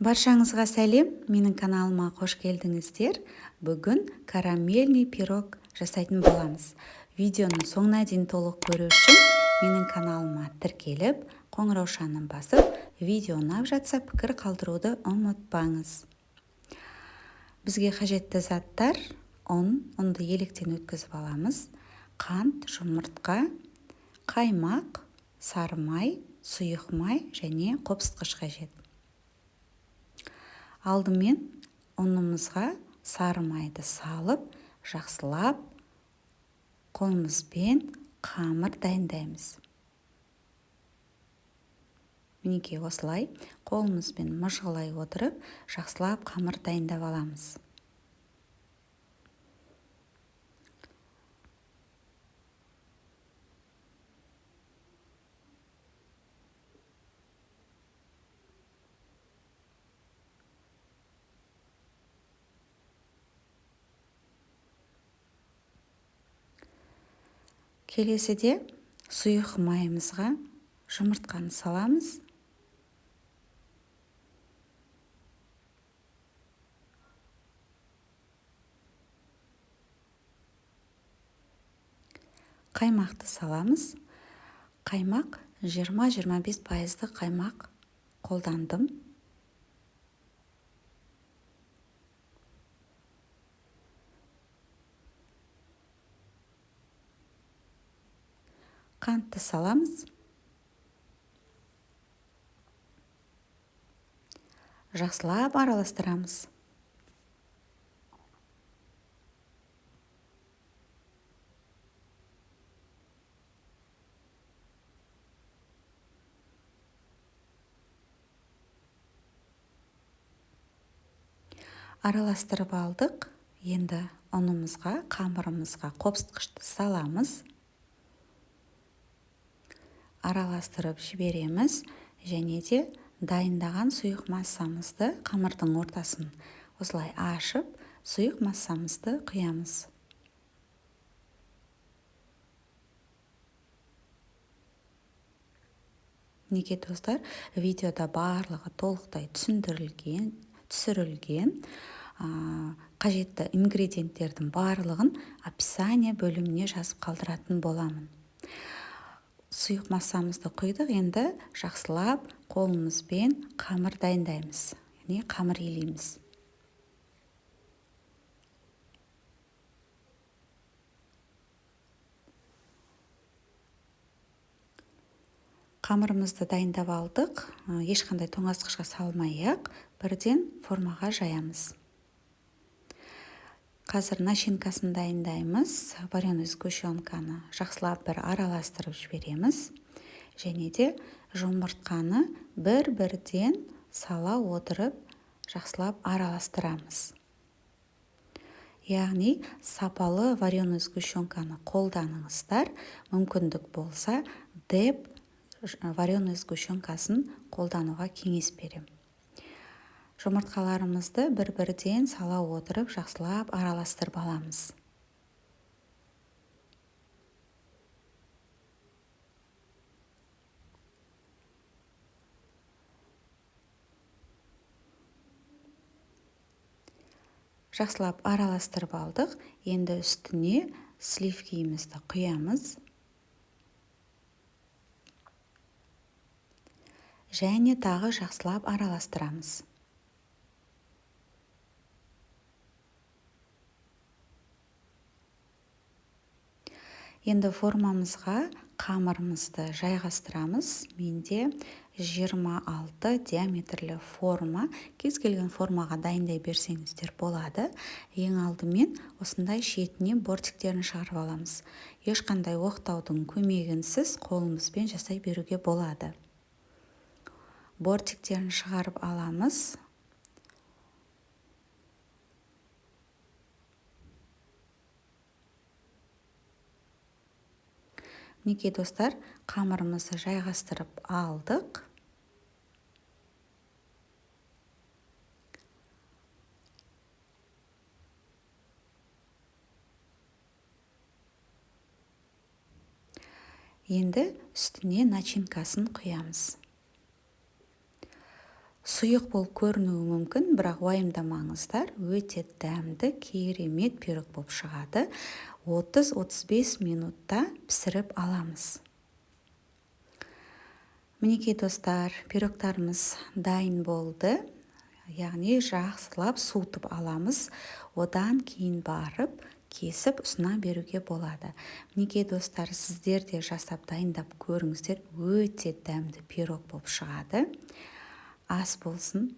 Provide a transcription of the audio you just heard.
Баршаңызға сәлем, менің каналыма қош келдіңіздер. Бүгін карамельный пирог жасайтын боламыз. Видеоны соңына дейін толық көру үшін менің каналыма тіркеліп, қоңыраушаны басып, видео ұнап жатса пікір қалдыруды ұмытпаңыз. Бізге қажетті заттар: ұнды електен өткізіп аламыз, қант, жұмыртқа, қаймақ, сары май, сұйық май және қопсытқыш қажет. Алдымен ұнымызға сары майды салып, жақсылап қолымызбен қамыр дайындаймыз. Мінекей осылай қолымызбен мыжғылай отырып, жақсылап қамыр дайындап аламыз. Келесіде сұйық майымызға жұмыртқаны саламыз. Қаймақты саламыз. Қаймақ 20-25% қаймақ қолдандым. Қантты саламыз. Жақсылап араластырамыз. Араластырып алдық. Енді ұнымызға, қамырымызға қопсытқышты саламыз. Араластырып жібереміз және де дайындаған сұйық массамызды қамырдың ортасын осылай ашып, сұйық массамызды құямыз. Неге достар, видеода барлығы толықтай түсірілген, қажетті ингредиенттердің барлығын описание бөліміне жазып қалдыратын боламын. Сұйық массамызды құйдық, енді жақсылап қолымызбен қамыр дайындаймыз. Яғни қамыр илейміз. Қамырымызды дайындап алдық. Ешқандай тоңазытқышқа салмай-ақ бірден формаға жаямыз. Қазір начинкасын дайындаймыз. Вареный сгущенканы жақсылап бір араластырып жібереміз. Және де жұмыртқаны бір-бірден сала отырып, жақсылап араластырамыз. Яғни сапалы вареный сгущенканы қолданыңыздар. Мүмкіндік болса, деп вареный сгущенкасын қолдануға кеңес берем. Жұмыртқаларымызды бір-бірден сала отырып, жақсылап араластырып аламыз. Жақсылап араластырып алдық. Енді үстіне сливкиімізді құямыз. Және тағы жақсылап араластырамыз. Енді формамызға қамырымызды жайғастырамыз. Менде 26 диаметрлі форма. Кез келген формаға дайындай берсеңіздер болады. Ең алдымен осындай шетіне бортиктерін шығарып аламыз. Ешқандай оқтаудың көмегінсіз қолымызбен жасай беруге болады. Бортиктерін шығарып аламыз. Неге достар, қамырымызды жайғастырып алдық. Енді үстіне начинкасын құямыз. сұйық болып көрінуі мүмкін, бірақ уайымдамаңыздар, өте дәмді, керемет пирог болып шығады. 30-35 минутта пісіріп аламыз. Мінекей достар, пирогтарымыз дайын болды. Яғни жақсылап суытып аламыз. Одан кейін барып кесіп ұсына беруге болады. Мінекей достар, сіздер де жасап дайындап көріңіздер. Өте дәмді пирог болып шығады. Ас болсын.